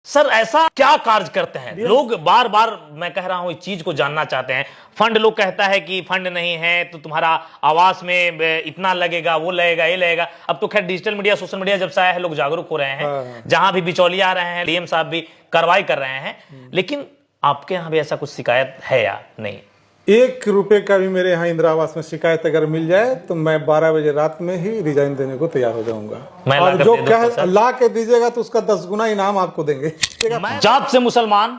Sir ऐसा क्या कार्य करते हैं लोग? बार बार मैं कह रहा हूं इस चीज को जानना चाहते हैं। फंड, लोग कहता है कि फंड नहीं है तो तुम्हारा आवास में इतना लगेगा, वो लगेगा, ये लगेगा। अब तो खैर डिजिटल मीडिया, सोशल मीडिया जब से आया है, लोग जागरूक हो रहे हैं। जहां भी बिचौलिया आ रहे हैं, डीएम साहब भी कार्रवाई कर रहे हैं। लेकिन आपके यहाँ भी ऐसा कुछ शिकायत है या नहीं? 1 रुपए का भी मेरे यहाँ इंदिरा आवास में शिकायत अगर मिल जाए तो मैं 12 बजे रात में ही रिजाइन देने को तैयार हो जाऊंगा। और जो कह ला के दीजिएगा तो उसका 10 गुना इनाम आपको देंगे। जात से मुसलमान,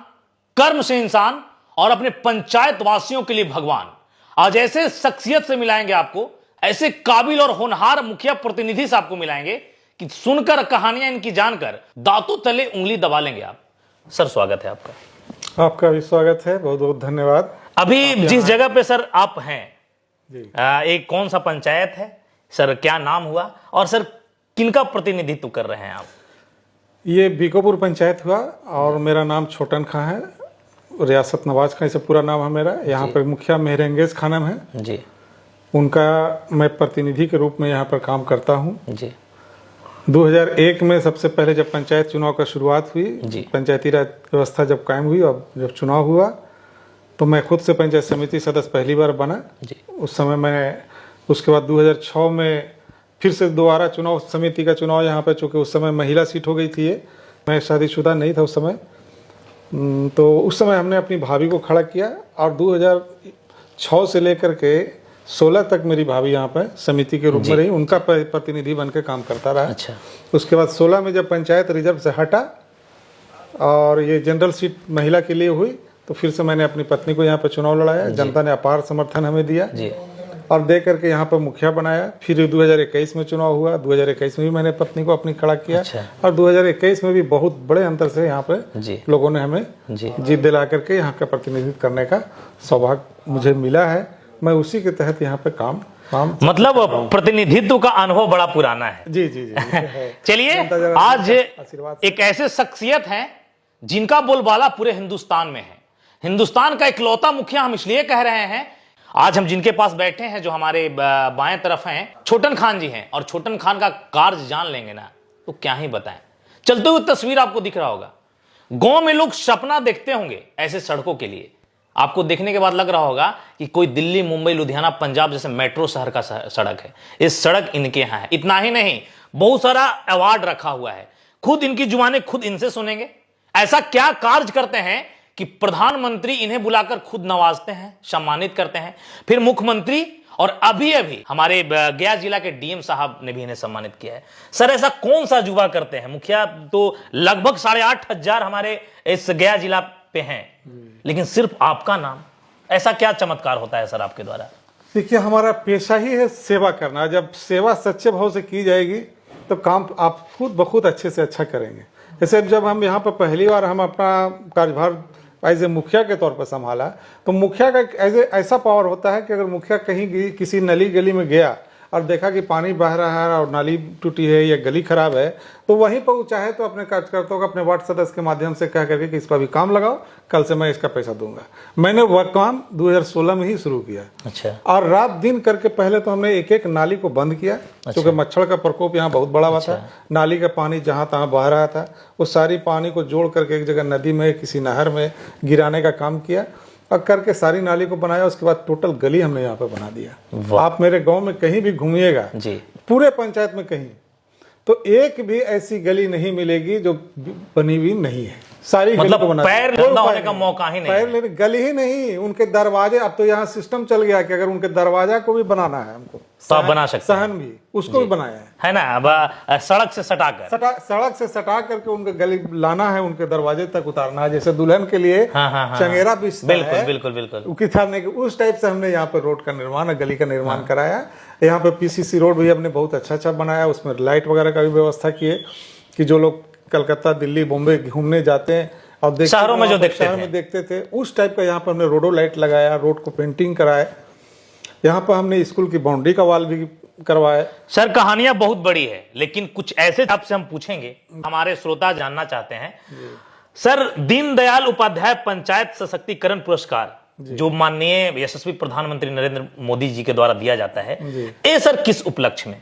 कर्म से इंसान और अपने पंचायत वासियों के लिए भगवान। आज ऐसे शख्सियत से मिलाएंगे आपको, ऐसे काबिल और होनहार मुखिया प्रतिनिधि से आपको मिलाएंगे कि सुनकर, कहानियां इनकी जानकर दांतों तले उंगली दबा लेंगे आप। सर स्वागत है आपका। आपका भी स्वागत है, बहुत बहुत धन्यवाद। अभी जिस जगह पे सर आप हैं जी। एक कौन सा पंचायत है सर, क्या नाम हुआ, और सर किनका प्रतिनिधित्व कर रहे हैं आप? ये बीकोपुर पंचायत हुआ और मेरा नाम छोटन खां है, रियासत नवाज खां इसे पूरा नाम है मेरा। यहाँ पर मुखिया मेहरंगेज खानम है जी, उनका मैं प्रतिनिधि के रूप में यहाँ पर काम करता हूँ जी। 2001 में सबसे पहले जब पंचायत चुनाव का शुरुआत हुई, पंचायती राज व्यवस्था जब कायम हुई और जब चुनाव हुआ तो मैं खुद से पंचायत समिति सदस्य पहली बार बना जी। उस समय मैं, उसके बाद 2006 में फिर से दोबारा चुनाव, समिति का चुनाव यहाँ पे, चूँकि उस समय महिला सीट हो गई थी। मैं शादीशुदा नहीं था उस समय, तो उस समय हमने अपनी भाभी को खड़ा किया और 2006 से लेकर के 16 तक मेरी भाभी यहाँ पे समिति के रूप में रही, उनका प्रतिनिधि बन के काम करता रहा। अच्छा। उसके बाद 16 में जब पंचायत रिजर्व से हटा और ये जनरल सीट महिला के लिए हुई तो फिर से मैंने अपनी पत्नी को यहाँ पे चुनाव लड़ाया। जनता ने अपार समर्थन हमें दिया जी। और दे करके यहाँ पर मुखिया बनाया। फिर 2021 में चुनाव हुआ, 2021 में भी मैंने पत्नी को अपनी खड़ा किया। अच्छा। और 2021 में भी बहुत बड़े अंतर से यहाँ पे लोगों ने हमें जीत दिला करके यहाँ का प्रतिनिधित्व करने का सौभाग्य मुझे मिला है। मैं उसी के तहत यहाँ पे काम मतलब प्रतिनिधित्व का अनुभव बड़ा पुराना है। जी जी जी। चलिए, आज एक ऐसे शख्सियत हैं जिनका बोलबाला पूरे हिंदुस्तान में है। हिंदुस्तान का इकलौता मुखिया हम इसलिए कह रहे हैं, आज हम जिनके पास बैठे हैं, जो हमारे बाएं तरफ हैं, छोटन खान जी हैं। और छोटन खान का कार्य जान लेंगे ना तो क्या ही बताएं। चलते हुए तस्वीर आपको दिख रहा होगा, गांव में लोग सपना देखते होंगे ऐसे सड़कों के लिए। आपको देखने के बाद लग रहा होगा कि कोई दिल्ली, मुंबई, लुधियाना, पंजाब जैसे मेट्रो शहर का सड़क है। इस सड़क इनके यहाँ है। इतना ही नहीं, बहुत सारा अवार्ड रखा हुआ है। खुद इनकी जुबानें खुद इनसे सुनेंगे। ऐसा क्या कार्य करते हैं कि प्रधानमंत्री इन्हें बुलाकर खुद नवाजते हैं, सम्मानित करते हैं। फिर मुख्यमंत्री और अभी हमारे गया जिला के डीएम साहब ने भी इन्हें सम्मानित किया है। सर ऐसा कौन सा जुबा करते हैं? मुखिया तो लगभग 8,500 हमारे इस गया जिला पे हैं, लेकिन सिर्फ आपका नाम, ऐसा क्या चमत्कार होता है सर आपके द्वारा? देखिए, हमारा पेशा ही है सेवा करना। जब सेवा सच्चे भाव से की जाएगी तो काम आप खुद ब खुद अच्छे से अच्छा करेंगे। जैसे जब हम यहाँ पर पहली बार हम अपना कार्यभार एज ए मुखिया के तौर पर संभाला तो मुखिया का ऐसा पावर होता है कि अगर मुखिया कहीं किसी नली गली में गया और देखा कि पानी बह रहा है और नाली टूटी है या गली खराब है तो वहीं पर वो चाहे तो अपने कार्यकर्ताओं को, अपने वार्ड सदस्य के माध्यम से कह करके कि इस पर भी काम लगाओ, कल से मैं इसका पैसा दूंगा। मैंने वह काम 2016 में ही शुरू किया। अच्छा। और रात दिन करके पहले तो हमने एक एक नाली को बंद किया। अच्छा। क्योंकि मच्छर का प्रकोप यहाँ बहुत बड़ा हुआ था। नाली का पानी जहाँ तहाँ बह रहा था, वो सारी पानी को जोड़ करके एक जगह नदी में, किसी नहर में गिराने का काम किया और करके सारी नाली को बनाया। उसके बाद टोटल गली हमने यहाँ पे बना दिया। आप मेरे गांव में कहीं भी घूमिएगा, पूरे पंचायत में कहीं तो एक भी ऐसी गली नहीं मिलेगी जो बनी हुई नहीं है। सारी मतलब गली को बना पैर गंदा होने का मौका ही नहीं, पैर लेने गली ही नहीं। उनके दरवाजे, अब तो यहाँ सिस्टम चल गया कि अगर उनके दरवाजा को भी बनाना है हमको तो आप बना सकते हैं। सहन भी उसको भी बनाया है ना। अब सड़क से सटा करके उनके गली लाना है, उनके दरवाजे तक उतारना है। जैसे दुल्हन के लिए चंगेरा बिछता है, बिल्कुल उस टाइप से हमने यहाँ पर रोड का निर्माण, गली का निर्माण कराया। यहाँ पे पीसीसी रोड भी हमने बहुत अच्छा बनाया। उसमें लाइट वगैरह का भी व्यवस्था किए कि जो लोग कलकत्ता, दिल्ली, बॉम्बे घूमने जाते हैं और शहरों में जो देखते थे उस टाइप का यहाँ पर हमने रोडो लाइट लगाया, रोड को पेंटिंग कराया। यहाँ पर हमने स्कूल की बाउंड्री का वाल भी करवाया। सर कहानियां बहुत बड़ी है, लेकिन कुछ ऐसे आपसे हम पूछेंगे, हमारे श्रोता जानना चाहते हैं। सर दीनदयाल उपाध्याय पंचायत सशक्तिकरण पुरस्कार जो माननीय यशस्वी प्रधानमंत्री नरेंद्र मोदी जी के द्वारा दिया जाता है, ये सर किस उपलक्ष्य में?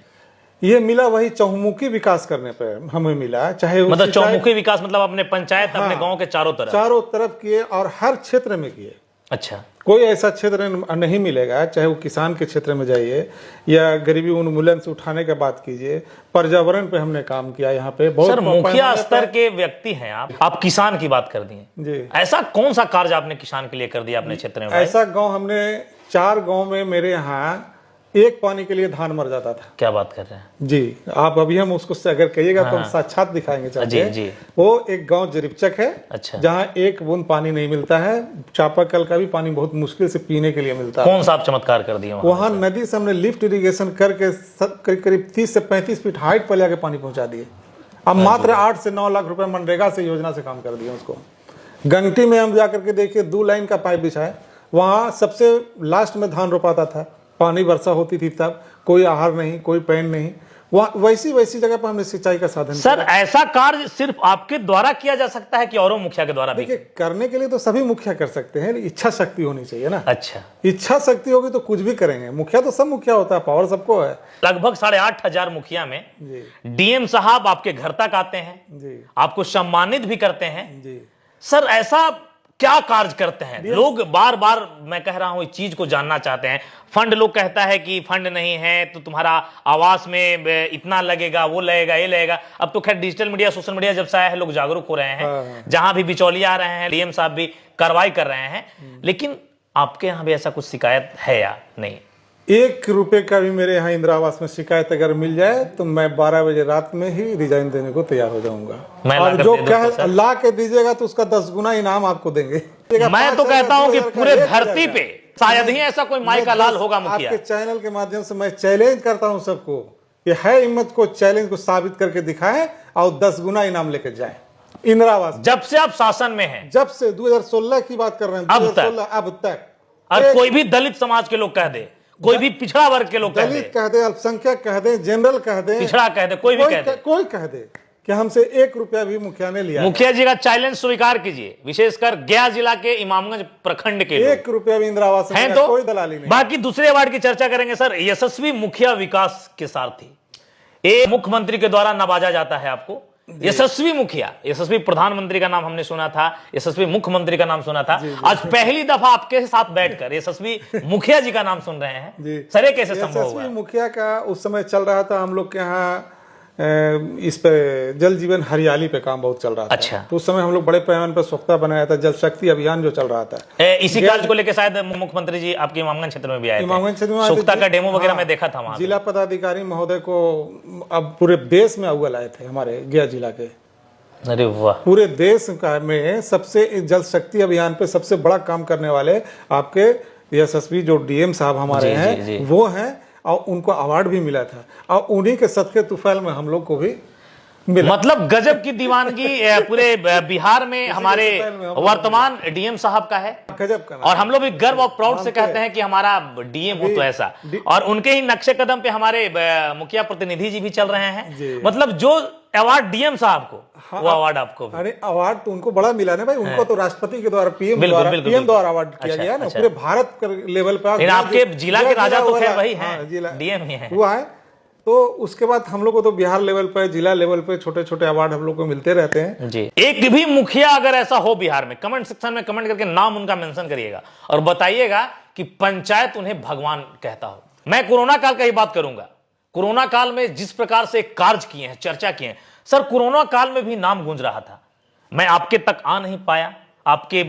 ये मिला वही चहुमुखी विकास करने पर हमें मिला, चाहे मतलब चहुमुखी विकास मतलब अपने पंचायत अपने गांव के चारों तरफ किए और हर क्षेत्र में किए। अच्छा, कोई ऐसा क्षेत्र नहीं मिलेगा, चाहे वो किसान के क्षेत्र में जाइए या गरीबी उन्मूलन से उठाने की बात कीजिए, पर्यावरण पे हमने काम किया यहाँ पे बहुत। सर मुखिया स्तर के व्यक्ति हैं आप किसान की बात कर दिए जी। ऐसा कौन सा कार्य आपने किसान के लिए कर दिया अपने क्षेत्र में? ऐसा गांव हमने 4 गांव में मेरे यहाँ एक पानी के लिए धान मर जाता था। क्या बात कर रहे हैं जी, आप अभी हम उसको अगर कहिएगा तो हम साक्षात दिखाएंगे चाहते जी। वो एक गांव जरिपचक है, अच्छा, जहाँ एक बूंद पानी नहीं मिलता है, चापाकल का भी पानी बहुत मुश्किल से पीने के लिए मिलता है। कौन सा आप चमत्कार कर दिए वहाँ नदी से हमने लिफ्ट इरिगेशन करके करीब 30 से 35 फीट हाइट पर जाके पानी पहुंचा दिए। अब मात्र 8 से 9 लाख रुपए मनरेगा से योजना से काम कर दिया उसको। गंगटी में हम जाकर के देखिए 2 लाइन का पाइप बिछाए, वहाँ सबसे लास्ट में धान रोपाता था, पानी वर्षा होती थी तब, कोई आहार नहीं, कोई पैन नहीं, वहाँ वैसी जगह पर हमने सिंचाई का साधन। सर ऐसा कार्य सिर्फ आपके द्वारा किया जा सकता है कि औरों मुखिया के द्वारा भी? देखिए, करने के लिए तो सभी मुखिया कर सकते हैं, इच्छा शक्ति होनी चाहिए ना। अच्छा, इच्छा शक्ति होगी तो कुछ भी करेंगे। मुखिया तो सब मुखिया होता है, पावर सबको है। लगभग 8,500 मुखिया में डीएम साहब आपके घर तक आते हैं जी, आपको सम्मानित भी करते हैं जी। सर ऐसा क्या कार्य करते हैं? लोग बार बार मैं कह रहा हूं इस चीज को जानना चाहते हैं। फंड लोग कहता है कि फंड नहीं है तो तुम्हारा आवास में इतना लगेगा, वो लगेगा, ये लगेगा। अब तो खैर डिजिटल मीडिया, सोशल मीडिया जब से आया है लोग जागरूक हो रहे हैं, जहां भी बिचौलिया आ रहे हैं डीएम साहब भी कार्रवाई कर रहे हैं। लेकिन आपके यहाँ भी ऐसा कुछ शिकायत है या नहीं? 1 रुपए का भी मेरे यहाँ इंदिरा आवास में शिकायत अगर मिल जाए तो मैं 12 बजे रात में ही रिजाइन देने को तैयार हो जाऊंगा। और जो कह ला के दीजिएगा तो उसका 10 गुना इनाम आपको देंगे। मैं तो कहता हूं कि पूरे धरती पे शायद ही ऐसा कोई माई का लाल होगा मुखिया। आपके चैनल के माध्यम से मैं चैलेंज करता हूं सबको, ये है हिम्मत को चैलेंज को साबित करके दिखाएं और 10 गुना इनाम लेके जाएं। इंदिरा आवास जब से आप शासन में हैं, जब से 2016 की बात कर रहे हैं, 2016 अब तक, और कोई भी दलित समाज के लोग कह दे, कोई भी पिछड़ा वर्ग के लोग दलित कह दे, अल्पसंख्यक कह दे, जनरल कह दे, पिछड़ा कह दे, कोई भी कह दे, कोई कह दे कि हमसे 1 रुपया भी मुखिया ने लिया। मुखिया जी का चैलेंज स्वीकार कीजिए, विशेषकर गया जिला के इमामगंज प्रखंड के 1 रुपया भी इंदिरा आवास हैं तो कोई दलाली नहीं। बाकी दूसरे अवार्ड की चर्चा करेंगे। सर यशस्वी मुखिया विकास के सारथी, एक मुख्यमंत्री के द्वारा नवाजा जाता है आपको। यशस्वी मुखिया, यशस्वी प्रधानमंत्री का नाम हमने सुना था, यशस्वी मुख्यमंत्री का नाम सुना था, आज पहली दफा आपके साथ बैठकर यशस्वी मुखिया जी का नाम सुन रहे हैं। सर ये कैसे संभव हुआ? यशस्वी मुखिया का उस समय चल रहा था, हम लोग के यहाँ इस पे जल जीवन हरियाली पे काम बहुत चल रहा था। अच्छा, तो उस समय हम लोग बड़े पैमाने पर स्वच्छता बनाया था, जल शक्ति अभियान जो चल रहा था। इसी कार्य को लेकर शायद मुख्यमंत्री जी आपके इमामगंज क्षेत्र में भी आए थे। इमामगंज क्षेत्र में स्वच्छता का डेमो वगैरह मैं देखा था वहां। जिला पदाधिकारी महोदय को अब पूरे देश में अव्वल आए थे हमारे गया जिला के। अरे वाह, पूरे देश का में सबसे जल शक्ति अभियान पे सबसे बड़ा काम करने वाले आपके यशस्वी जो डीएम साहब हमारे हैं वो हैं, और उनको अवार्ड भी मिला था, और उन्हीं के सदके तुफैल में हम लोग को भी मिला। मतलब गजब की दीवानगी पूरे बिहार में हमारे वर्तमान डीएम साहब का है। गजब का, और हम लोग भी गर्व और प्राउड से कहते हैं कि हमारा डीएम हो तो ऐसा। और उनके ही नक्शे कदम पे हमारे मुखिया प्रतिनिधि जी भी चल रहे हैं। मतलब जो अवार्ड डीएम साहब को, वो अवार्ड आपको भी। अरे अवार्ड तो उनको बड़ा मिला ना भाई, उनको तो राष्ट्रपति के द्वारा पीएम द्वारा अवार्ड किया गया ना, पूरे भारत लेवल पे। आपके जिला के राजा तो खैर वही हैं, डीएम ही हैं। वो है तो उसके बाद हम लोग को तो बिहार लेवल पे, जिला लेवल पे छोटे छोटे अवार्ड हम लोग को मिलते रहते हैं जी। एक भी मुखिया अगर ऐसा हो बिहार में, कमेंट सेक्शन में कमेंट करके नाम उनका मेंशन करिएगा और बताइएगा कि पंचायत उन्हें भगवान कहता हो। मैं कोरोना काल का ही बात करूंगा। कोरोना काल में जिस प्रकार से कार्य किए हैं, चर्चा किए हैं, सर कोरोना काल में भी नाम गूंज रहा था। मैं आपके तक आ नहीं पाया, आपके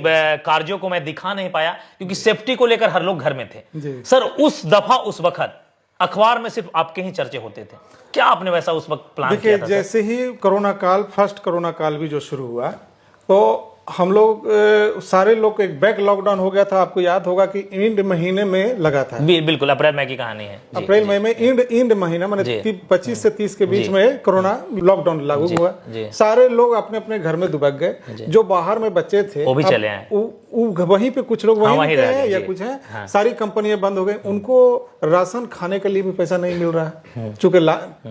कार्यों को मैं दिखा नहीं पाया क्योंकि सेफ्टी को लेकर हर लोग घर में थे। सर उस दफा उस वक्त अखबार में सिर्फ आपके ही चर्चे होते थे, क्या आपने वैसा उस वक्त प्लान किया था? जैसे ही कोरोना काल, फर्स्ट कोरोना काल भी जो शुरू हुआ तो हम लोग सारे लोग एक बैक लॉकडाउन हो गया था। आपको याद होगा कि इंड महीने में लगा था। बिल्कुल, अप्रैल मई की कहानी है। अप्रैल मई में इंड महीना माने 25 से 30 के बीच में कोरोना लॉकडाउन लागू हुआ। सारे लोग अपने अपने घर में दुबक गए। जो बाहर में बच्चे थे वो भी चले आए, वहीं पे कुछ लोग वहीं रहे या कुछ है। सारी कंपनियां बंद हो गई, उनको राशन खाने के लिए भी पैसा नहीं मिल रहा, चूंकि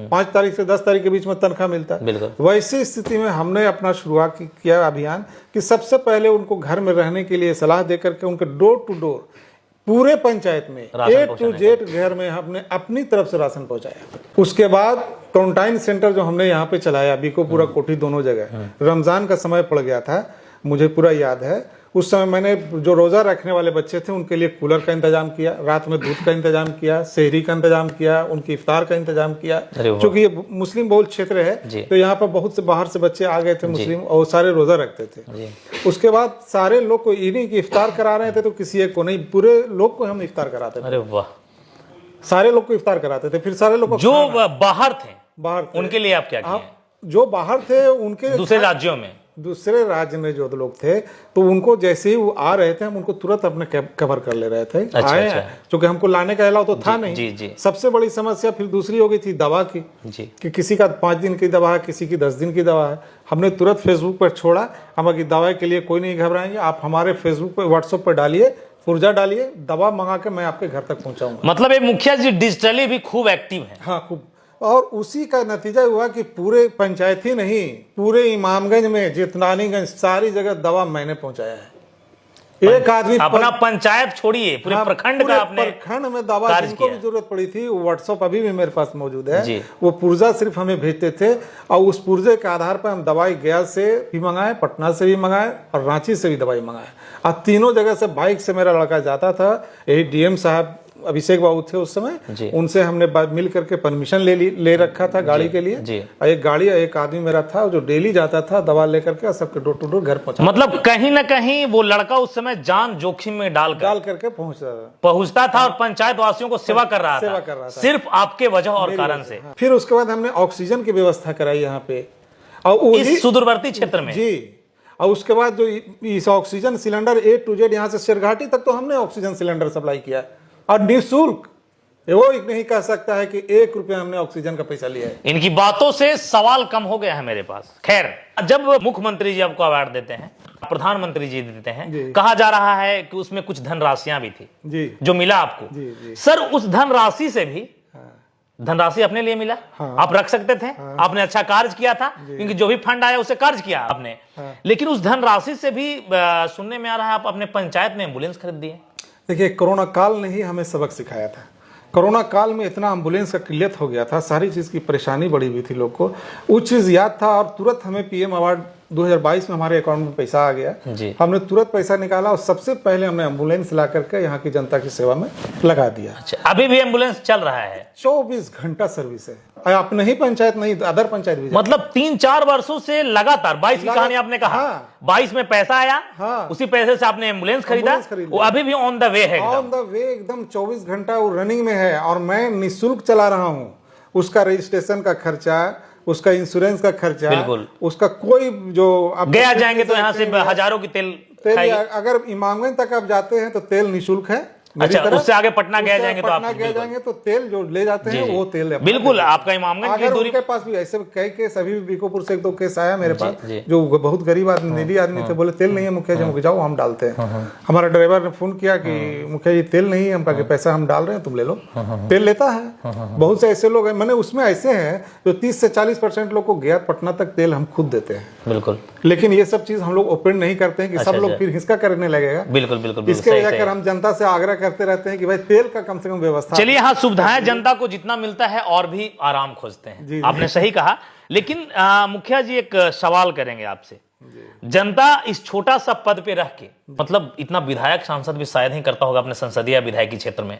5 तारीख से 10 तारीख के बीच में तनख्वाह मिलता। वैसी स्थिति में हमने अपना शुरुआत किया अभियान कि सबसे पहले उनको घर में रहने के लिए सलाह देकर के उनके डोर टू डोर पूरे पंचायत में ए टू जेड घर में हमने अपनी तरफ से राशन पहुंचाया। उसके बाद क्वारंटाइन सेंटर जो हमने यहाँ पे चलाया, बीकोपुरा कोठी दोनों जगह, रमजान का समय पड़ गया था, मुझे पूरा याद है। उस समय मैंने जो रोजा रखने वाले बच्चे थे उनके लिए कूलर का इंतजाम किया, रात में दूध का इंतजाम किया, सहरी का इंतजाम किया, उनकी इफ्तार का इंतजाम किया। क्योंकि ये मुस्लिम बहुल क्षेत्र है तो यहाँ पर बहुत से बाहर से बच्चे आ गए थे मुस्लिम, और सारे रोजा रखते थे। उसके बाद सारे लोग को इन्हीं की इफ्तार करा रहे थे, तो किसी एक को नहीं, पूरे लोग को हम इफ्तार कराते थे। अरे वाह, सारे लोग को इफ्तार कराते थे। फिर सारे लोग को जो बाहर थे उनके लिए आप क्या किए? जो बाहर थे उनके दूसरे राज्यों में, दूसरे राज्य में जो लोग थे, तो उनको जैसे ही वो आ रहे थे हम उनको तुरंत अपने कवर कर ले रहे थे। आए क्योंकि हमको लाने का अलाउ तो था नहीं। सबसे बड़ी समस्या फिर दूसरी हो गई थी दवा की, कि किसी का 5 दिन की दवा है, किसी की 10 दिन की दवा है। हमने तुरंत फेसबुक पर छोड़ा, हम कि दवा के लिए कोई नहीं घबराएंगे, आप हमारे फेसबुक पर, व्हाट्सएप पर डालिए, पुर्जा डालिए, दवा मंगा के मैं आपके घर तक पहुंचाऊंगा। मतलब ये मुखिया जी डिजिटली भी खूब एक्टिव हैं। हाँ, खूब। और उसी का नतीजा हुआ कि पूरे पंचायत ही नहीं, पूरे इमामगंज में, जितनानीगंज, सारी जगह दवा मैंने पहुंचाया है। एक आदमी अपना पंचायत छोड़िए, पूरे प्रखंड का आपने, प्रखंड में दवा जिनको भी जरूरत पड़ी थी, वो व्हाट्सएप अभी भी मेरे पास मौजूद है। वो पुर्जा सिर्फ हमें भेजते थे, और उस पुर्जे के आधार पर हम दवाई गया से भी मंगाए, पटना से भी मंगाए, और रांची से भी दवाई मंगाए। और तीनों जगह से बाइक से मेरा लड़का जाता था। यही डीएम साहब अभिषेक बाबू थे उस समय, उनसे हमने मिल करके परमिशन ले रखा था गाड़ी के लिए। एक गाड़ी, एक आदमी मेरा था जो डेली जाता था दवा लेकर के, सबके डोर टू डोर घर पहुंचा। मतलब कहीं ना कहीं वो लड़का उस समय जान जोखिम में डाल करके पहुंचता था, और पंचायत वासियों को सेवा कर रहा था सिर्फ आपके वजह और कारण से। फिर उसके बाद हमने ऑक्सीजन की व्यवस्था कराई यहाँ पे, और इस सुदूरवर्ती क्षेत्र में जी। और उसके बाद जो इस oxygen cylinder A to Z यहाँ से शेरघाटी तक तो हमने ऑक्सीजन सिलेंडर सप्लाई किया, और निःशुल्क। वो नहीं कह सकता है कि 1 रुपया हमने ऑक्सीजन का पैसा लिया है। इनकी बातों से सवाल कम हो गया है मेरे पास। खैर, जब मुख्यमंत्री जी आपको अवार्ड देते हैं, प्रधानमंत्री जी देते हैं, कहा जा रहा है कि उसमें कुछ धनराशियां भी थी जी, जो मिला आपको। सर, उस धनराशि से भी धनराशि अपने लिए मिला? आप रख सकते थे, आपने अच्छा कार्य किया था, क्योंकि जो भी फंड आया उसे कार्य किया आपने। लेकिन उस धनराशि से भी सुनने में आ रहा है आप अपने पंचायत में एम्बुलेंस खरीद दिए। देखिए, कोरोना काल ने ही हमें सबक सिखाया था। कोरोना काल में इतना एम्बुलेंस का किल्लत हो गया था, सारी चीज़ की परेशानी बढ़ी हुई थी लोग को। वो चीज़ याद था, और तुरंत हमें पीएम अवार्ड 2022 में हमारे अकाउंट में पैसा आ गया। हमने तुरंत पैसा निकाला, और सबसे पहले हमने एम्बुलेंस ला करके यहाँ की जनता की सेवा में लगा दिया। अच्छा, अभी भी एम्बुलेंस चल रहा है? 24 घंटा सर्विस है। अपने ही पंचायत नहीं, अदर पंचायत भी। मतलब 3-4 वर्षों से लगातार 22 की कहानी आपने कहा। 22 में पैसा आया, उसी पैसे से आपने एम्बुलेंस खरीदा, वो अभी भी ऑन द वे है। ऑन द वे, एकदम 24 घंटा वो रनिंग में है, और मैं निःशुल्क चला रहा हूँ। उसका रजिस्ट्रेशन का खर्चा, उसका इंश्योरेंस का खर्चा, बिल्कुल, उसका कोई जो गया जाएंगे तो यहाँ से हजारों की तेल अगर इमामगंज तक आप जाते हैं तो तेल निःशुल्क है। अच्छा, उससे आगे पटना गया जाएंगे तो पटना गया जाएंगे तो तेल जो ले जाते हैं वो तेल है। बिल्कुल, आपका इमामगंज की दूरी। उनके पास भी ऐसे कई केस, अभी भी बीकोपुर से 1-2 केस आया मेरे पास, जो बहुत गरीब आदमी, निडी आदमी थे, बोले तेल नहीं है मुखिया जी, जाओ हम डालते हैं। हमारा ड्राइवर ने फोन किया कि मुखिया जी तेल नहीं है, हम कहा कि पैसा हम डाल रहे हैं, तुम ले लो। तेल लेता है। बहुत से ऐसे लोग हैं, मैंने उसमें ऐसे हैं जो 30 से 40% लोग को गया पटना तक तेल हम खुद देते हैं। बिल्कुल, लेकिन ये सब चीज हम लोग ओपन नहीं करते हैं कि सब लोग फिर हिंसा करने लगेगा। बिल्कुल बिल्कुल, इसके वजह कर हम जनता से आग्रह करते रहते हैं कि भाई तेल का कम से कम व्यवस्था। चलिए, हाँ, सुविधाएं जनता को जितना मिलता है और भी आराम खोजते हैं, आपने सही कहा। लेकिन मुखिया जी, एक सवाल करेंगे आपसे। जनता इस छोटा सा पद पे रह के, मतलब इतना विधायक सांसद भी शायद ही करता होगा अपने संसदीय विधायकी क्षेत्र में,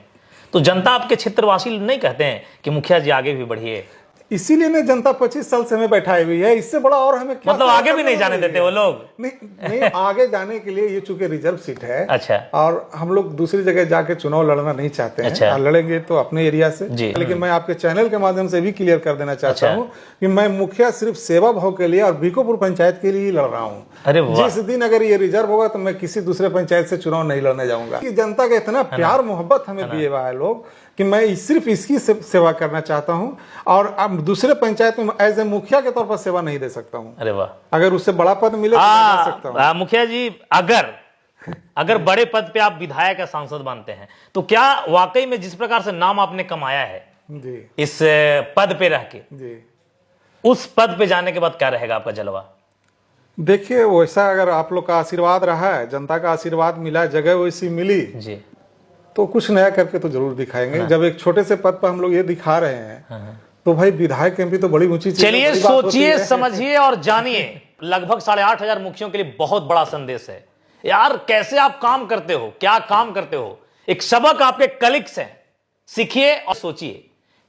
तो जनता आपके क्षेत्रवासी नहीं कहते हैं कि मुखिया जी आगे भी बढ़िए? इसीलिए ने जनता 25 साल से हमें बैठाई हुई है। इससे बड़ा और हमें क्या, मतलब आगे भी नहीं जाने देते वो लोग? नहीं, आगे जाने के लिए ये चूंकि रिजर्व सीट है। अच्छा। और हम लोग दूसरी जगह जाके चुनाव लड़ना नहीं चाहते हैं। अच्छा। लड़ेंगे तो अपने एरिया से। लेकिन मैं आपके चैनल के माध्यम से भी क्लियर कर देना चाहता हूँ कि मैं मुखिया सिर्फ सेवा भाव के लिए और बीकोपुर पंचायत के लिए ही लड़ रहा हूँ। जिस दिन अगर ये रिजर्व होगा तो मैं किसी दूसरे पंचायत से चुनाव नहीं लड़ने जाऊंगा। जनता का इतना प्यार मोहब्बत हमें दिए हुआ है लोग कि मैं सिर्फ इसकी सेवा करना चाहता हूं, और अब दूसरे पंचायत में एज ए मुखिया के तौर पर सेवा नहीं दे सकता हूं। अरे वाह, अगर उससे बड़ा पद मिले तो दे सकता हूं। मुखिया जी, अगर बड़े पद पे आप विधायक या सांसद बनते हैं, तो क्या वाकई में जिस प्रकार से नाम आपने कमाया है जी, इस पद पे रह के जी, उस पद पे जाने के बाद क्या रहेगा आपका जलवा? देखिए, वैसा अगर आप लोग का आशीर्वाद रहा है, जनता का आशीर्वाद मिला, जगह वैसी मिली जी, तो कुछ नया करके तो जरूर दिखाएंगे। जब एक छोटे से पद पर हम लोग ये दिखा रहे हैं तो भाई विधायक एमपी तो बड़ी ऊंची चीज है, चलिए बड़ी बात होती सोचिए है। समझिए और जानिए। लगभग 8,500 मुखियों के लिए बहुत बड़ा संदेश है यार। कैसे आप काम करते हो, क्या काम करते हो, एक सबक आपके कलीग्स हैं, सीखिए और सोचिए।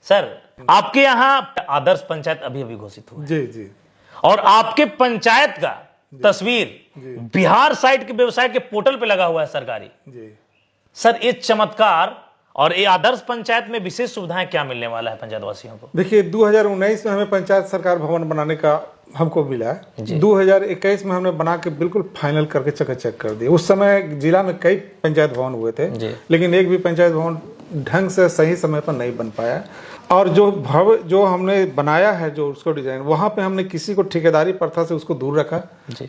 सर आपके यहां आदर्श पंचायत अभी अभी घोषित हुआ जी जी। और आपके पंचायत का तस्वीर बिहार साइट के वेबसाइट के पोर्टल पे लगा हुआ है सरकारी। जी सर ये चमत्कार और ये आदर्श पंचायत में विशेष सुविधाएं क्या मिलने वाला है पंचायत वासियों को? देखिए 2019 में हमें पंचायत सरकार भवन बनाने का हमको मिला है। 2021 में हमने बना के बिल्कुल फाइनल करके चकाचक कर दिया। उस समय जिला में कई पंचायत भवन हुए थे लेकिन एक भी पंचायत भवन ढंग से सही समय पर नहीं बन पाया। और जो हमने बनाया है, जो उसको डिजाइन, वहां पे हमने किसी को ठेकेदारी प्रथा से उसको दूर रखा।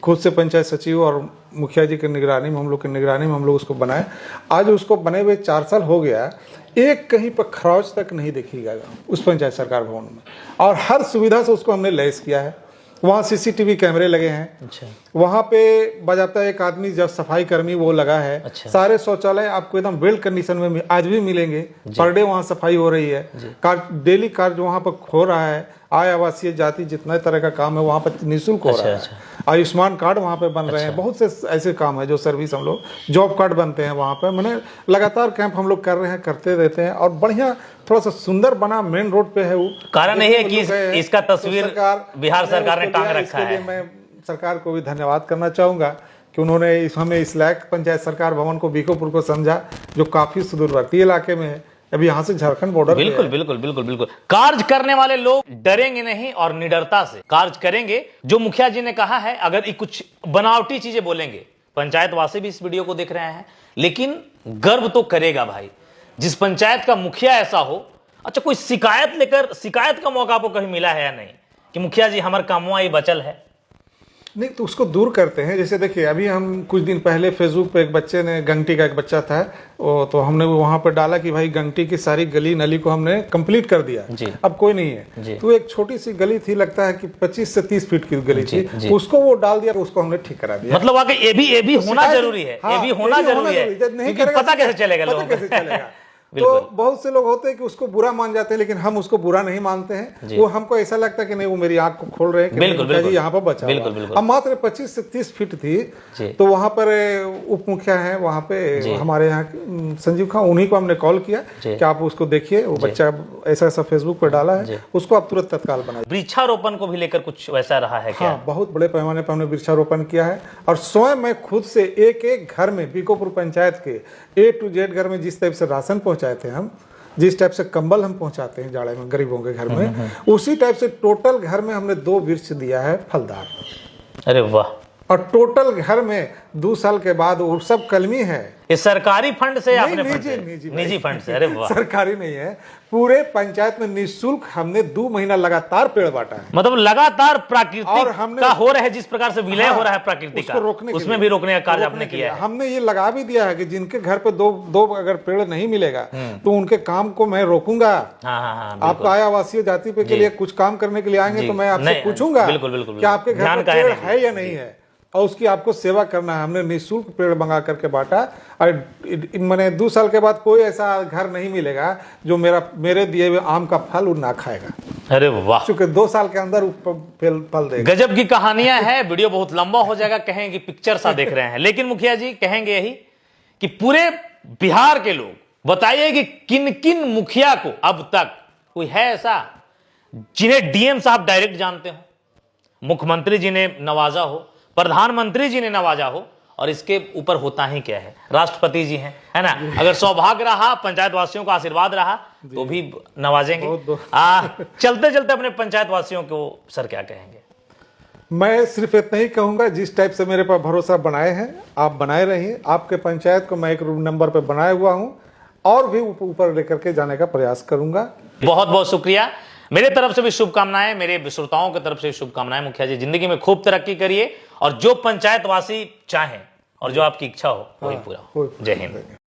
खुद से पंचायत सचिव और मुखिया जी की निगरानी में, हम लोग की निगरानी में हम लोग उसको बनाए। आज उसको बने हुए 4 साल हो गया, एक कहीं पर खरोच तक नहीं देखिएगा उस पंचायत सरकार भवन में। और हर सुविधा से उसको हमने लैस किया है। वहाँ सीसीटीवी कैमरे लगे हैं। अच्छा। वहाँ पे बजाता एक आदमी जब सफाई कर्मी वो लगा है। अच्छा। सारे शौचालय आपको एकदम वेल कंडीशन में आज भी मिलेंगे। पर डे वहाँ सफाई हो रही है। डेली कार्य वहाँ पर हो रहा है। आय आवासीय जाति जितना तरह का काम है वहाँ पर निःशुल्क हो रहा है। आयुष्मान कार्ड वहाँ पे बन रहे हैं। बहुत से ऐसे काम है जो सर्विस हम लोग, जॉब कार्ड बनते हैं वहाँ पे। मैंने लगातार कैंप हम लोग कर रहे हैं, करते रहते हैं। और बढ़िया थोड़ा सा सुंदर बना, मेन रोड पे है वो। कारण यही है कि इसका तस्वीर बिहार सरकार ने टांग रखा है। मैं सरकार को भी धन्यवाद करना चाहूंगा कि उन्होंने हमें इस लायक पंचायत सरकार भवन को बीकोपुर को समझा, जो काफी सुदूरवर्ती इलाके में है। अभी यहाँ से झारखंड बॉर्डर। बिल्कुल बिल्कुल बिल्कुल बिल्कुल। कार्य करने वाले लोग डरेंगे नहीं और निडरता से कार्य करेंगे। जो मुखिया जी ने कहा है, अगर कुछ बनावटी चीजें बोलेंगे, पंचायत वासी भी इस वीडियो को देख रहे हैं, लेकिन गर्व तो करेगा भाई जिस पंचायत का मुखिया ऐसा हो। अच्छा, कोई शिकायत का मौका आपको कहीं मिला है या नहीं कि मुखिया जी हमारे कामवा ये बचल है? नहीं, तो उसको दूर करते हैं। जैसे देखिए अभी हम कुछ दिन पहले फेसबुक पे एक बच्चे ने, गंगटी का एक बच्चा था, तो हमने वहां पर डाला कि भाई गंगटी की सारी गली नली को हमने कंप्लीट कर दिया। अब कोई नहीं है। तो एक छोटी सी गली थी, लगता है कि 25 से 30 फीट की गली थी, उसको वो डाल दिया, उसको हमने ठीक करा दिया। मतलब आगे ये भी होना जरूरी है। ये भी होना जरूरी है, क्योंकि पता कैसे चलेगा लोगों को। तो बहुत से लोग होते हैं कि उसको बुरा मान जाते हैं, लेकिन हम उसको बुरा नहीं मानते हैं। वो हमको ऐसा लगता है कि नहीं, वो मेरी आंख को खोल रहे हैं कि बिल्कुल यहाँ पर बचा। अब मात्र 25 से 30 फीट थी। तो वहां पर उप मुखिया है वहां पे हमारे यहाँ संजीव खां, उन्हीं को हमने कॉल किया कि आप उसको देखिए, वो बच्चा ऐसा ऐसा फेसबुक पर डाला है, उसको आप तुरंत तत्काल बनाइए। वृक्षारोपण को भी लेकर कुछ वैसा रहा है क्या? हाँ, बहुत बड़े पैमाने पर हमने वृक्षारोपण किया है। और स्वयं मैं खुद से एक एक घर में, बीकोपुर पंचायत के A to Z घर में जिस टाइप से राशन पहुंचाए थे हम, जिस टाइप से कंबल हम पहुंचाते हैं जाड़े में गरीबों के घर में, उसी टाइप से टोटल घर में हमने 2 वृक्ष दिया है फलदार। अरे वाह। और टोटल घर में 2 साल के बाद वो सब कलमी है। ये सरकारी फंड से आपने? निजी फंड से। अरे वाह। सरकारी नहीं है, पूरे पंचायत में निःशुल्क हमने 2 महीना लगातार पेड़ बांटा है। मतलब लगातार प्राकृतिक और हमने का हो रहा है, जिस प्रकार से विलय हो रहा है प्रकृति का, उसमें भी रोकने का कार्य आपने किया है। हमने ये लगा भी दिया है कि जिनके घर पे दो अगर पेड़ नहीं मिलेगा तो उनके काम को मैं रोकूंगा। आपका आय आवासीय जाति पे के लिए कुछ काम करने के लिए आएंगे तो मैं आपसे पूछूंगा कि आपके घर पे पेड़ है या नहीं है, और उसकी आपको सेवा करना है। हमने निःशुल्क पेड़ मंगा करके बांटा। और मैंने 2 साल के बाद कोई ऐसा घर नहीं मिलेगा जो मेरे दिए हुए आम का फल ना खाएगा। अरे वाह। क्योंकि 2 साल के अंदर फल देगा। गजब की कहानियां हैं। वीडियो बहुत लंबा हो जाएगा, कहेंगे पिक्चर सा देख रहे हैं, लेकिन मुखिया जी कहेंगे यही कि पूरे बिहार के लोग बताइए कि किन किन मुखिया को अब तक कोई है ऐसा जिन्हें डीएम साहब डायरेक्ट जानते हो, मुख्यमंत्री जी ने नवाजा हो, प्रधानमंत्री जी ने नवाजा हो, और इसके ऊपर होता ही क्या है, राष्ट्रपति जी हैं, है ना। अगर सौभाग्य रहा, पंचायत वासियों का आशीर्वाद रहा तो भी नवाजेंगे। चलते चलते अपने पंचायत वासियों को सर क्या कहेंगे? मैं सिर्फ इतना ही कहूंगा, जिस टाइप से मेरे पर भरोसा बनाए हैं आप बनाए रहिए। आपके पंचायत को मैं एक नंबर पर बनाया हुआ हूं और भी ऊपर लेकर के जाने का प्रयास करूंगा। बहुत बहुत शुक्रिया। मेरे तरफ से भी शुभकामनाएं, मेरे श्रोताओं की तरफ से शुभकामनाएं। मुखिया जी जिंदगी में खूब तरक्की करिए और जो पंचायतवासी चाहें और जो आपकी इच्छा हो वही पूरा हो। जय हिंद।